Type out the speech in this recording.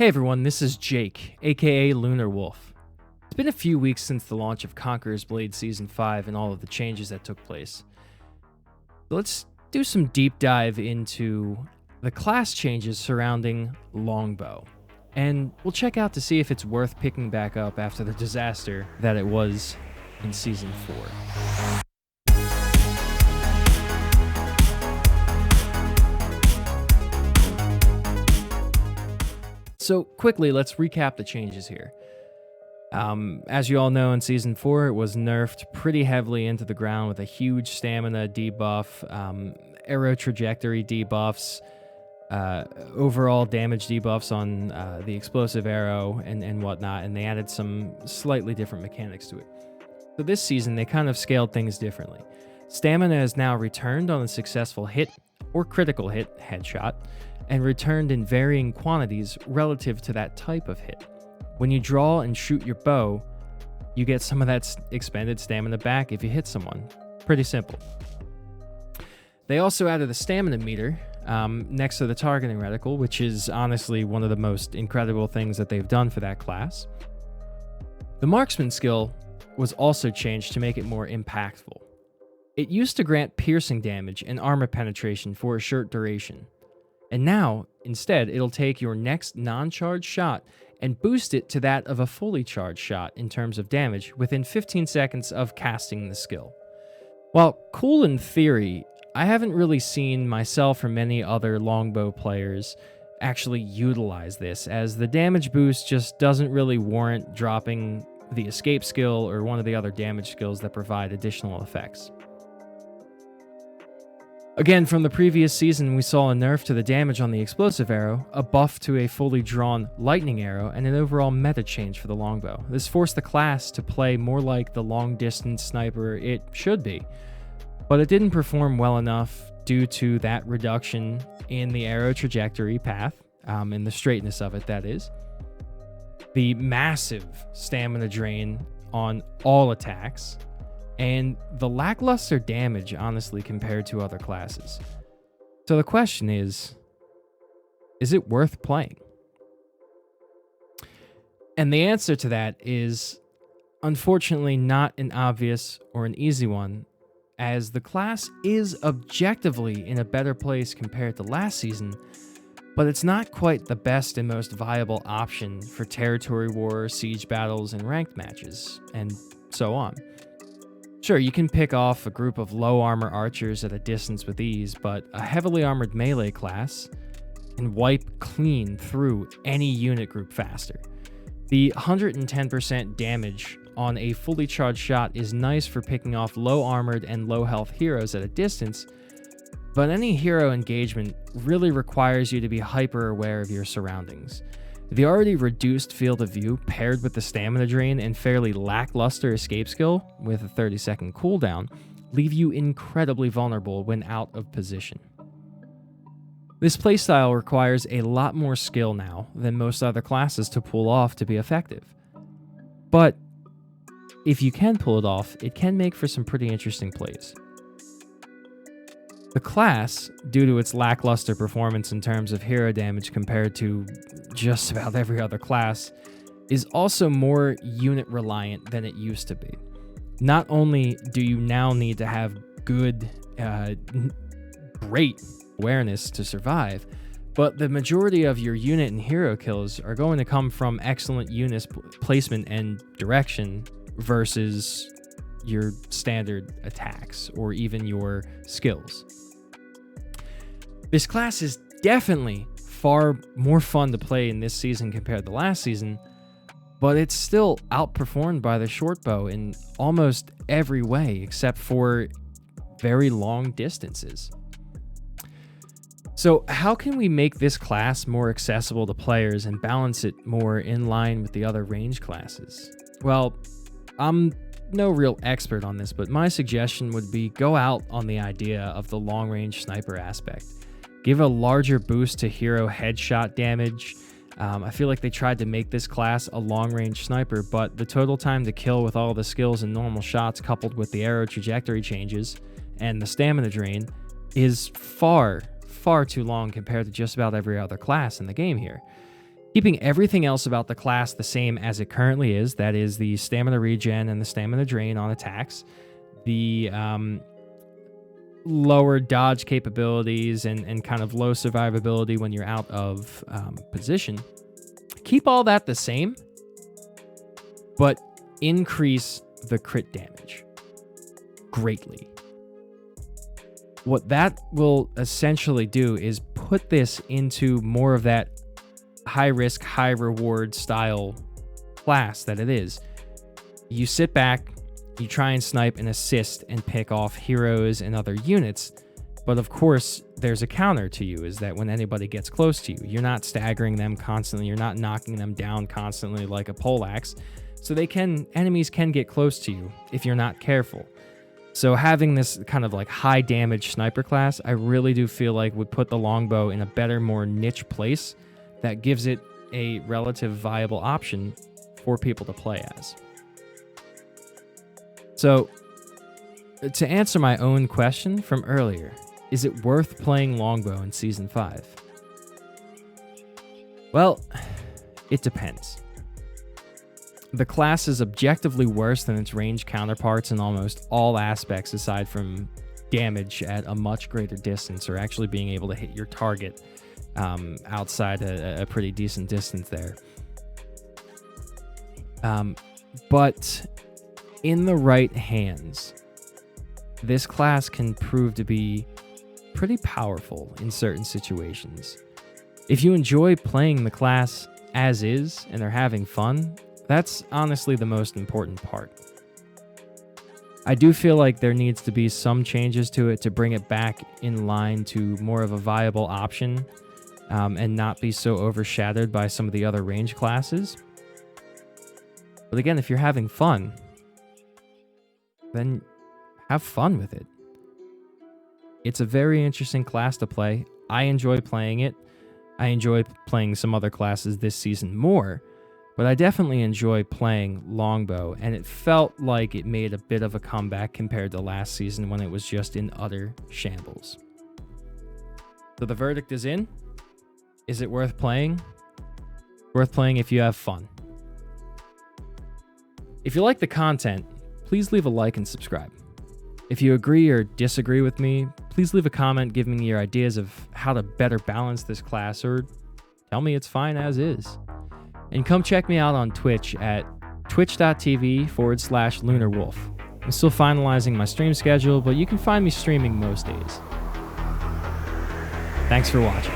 Hey everyone, this is Jake, aka Lunar Wolf. It's been a few weeks since the launch of Conqueror's Blade Season 5 and all of the changes that took place. So let's do some deep dive into the class changes surrounding Longbow. And we'll check out to see if it's worth picking back up after the disaster that it was in Season 4. So quickly, let's recap the changes here. As you all know, in Season 4, it was nerfed pretty heavily into the ground with a huge stamina debuff, arrow trajectory debuffs, overall damage debuffs on the explosive arrow and whatnot, and they added some slightly different mechanics to it. So this season, they kind of scaled things differently. Stamina is now returned on a successful hit or critical hit headshot, and returned in varying quantities relative to that type of hit. When you draw and shoot your bow, you get some of that expended stamina back if you hit someone. Pretty simple. They also added a stamina meter next to the targeting reticle, which is honestly one of the most incredible things that they've done for that class. The marksman skill was also changed to make it more impactful. It used to grant piercing damage and armor penetration for a short duration. And now, instead, it'll take your next non-charged shot and boost it to that of a fully charged shot in terms of damage within 15 seconds of casting the skill. While cool in theory, I haven't really seen myself or many other Longbow players actually utilize this, as the damage boost just doesn't really warrant dropping the escape skill or one of the other damage skills that provide additional effects. Again, from the previous season, we saw a nerf to the damage on the explosive arrow, a buff to a fully drawn lightning arrow, and an overall meta change for the longbow. This forced the class to play more like the long-distance sniper it should be, but it didn't perform well enough due to that reduction in the arrow trajectory path, in the straightness of it, that is. The massive stamina drain on all attacks, and the lackluster damage, honestly, compared to other classes. So the question is it worth playing? And the answer to that is, unfortunately, not an obvious or an easy one, as the class is objectively in a better place compared to last season, but it's not quite the best and most viable option for territory war, siege battles, and ranked matches, and so on. Sure, you can pick off a group of low armor archers at a distance with ease, but a heavily armored melee class can wipe clean through any unit group faster. The 110% damage on a fully charged shot is nice for picking off low armored and low health heroes at a distance, but any hero engagement really requires you to be hyper aware of your surroundings. The already reduced field of view paired with the stamina drain and fairly lackluster escape skill with a 30-second cooldown leave you incredibly vulnerable when out of position. This playstyle requires a lot more skill now than most other classes to pull off to be effective. But if you can pull it off, it can make for some pretty interesting plays. The class, due to its lackluster performance in terms of hero damage compared to just about every other class, is also more unit reliant than it used to be. Not only do you now need to have good, great awareness to survive, but the majority of your unit and hero kills are going to come from excellent unit placement and direction versus your standard attacks or even your skills. This class is definitely far more fun to play in this season compared to last season, but it's still outperformed by the short bow in almost every way except for very long distances. So how can we make this class more accessible to players and balance it more in line with the other range classes? Well, I'm no real expert on this, but my suggestion would be go out on the idea of the long-range sniper aspect. Give a larger boost to hero headshot damage. I feel like they tried to make this class a long-range sniper, but the total time to kill with all the skills and normal shots coupled with the arrow trajectory changes and the stamina drain is far too long compared to just about every other class in the game here. Keeping everything else about the class the same as it currently is, that is the stamina regen and the stamina drain on attacks, the lower dodge capabilities and kind of low survivability when you're out of position. Keep all that the same, but increase the crit damage greatly. What that will essentially do is put this into more of that high risk, high reward style class that it is. You sit back, you try and snipe and assist and pick off heroes and other units, but of course there's a counter to you, is that when anybody gets close to you, you're not staggering them constantly, you're not knocking them down constantly like a poleaxe, so enemies can get close to you if you're not careful. So having this kind of like high damage sniper class, I really do feel like would put the Longbow in a better, more niche place that gives it a relative viable option for people to play as. So, to answer my own question from earlier, is it worth playing Longbow in Season 5? Well, it depends. The class is objectively worse than its range counterparts in almost all aspects aside from damage at a much greater distance, or actually being able to hit your target outside a pretty decent distance there. But in the right hands, this class can prove to be pretty powerful in certain situations. If you enjoy playing the class as is and are having fun, that's honestly the most important part. I do feel like there needs to be some changes to it to bring it back in line to more of a viable option, and not be so overshadowed by some of the other range classes. But again, if you're having fun, then have fun with it. It's a very interesting class to play. I enjoy playing it. I enjoy playing some other classes this season more, but I definitely enjoy playing Longbow, and it felt like it made a bit of a comeback compared to last season when it was just in utter shambles. So the verdict is in. Is it worth playing? Worth playing if you have fun. If you like the content, please leave a like and subscribe. If you agree or disagree with me, please leave a comment giving me your ideas of how to better balance this class, or tell me it's fine as is. And come check me out on Twitch at twitch.tv/LunarWolf. I'm still finalizing my stream schedule, but you can find me streaming most days. Thanks for watching.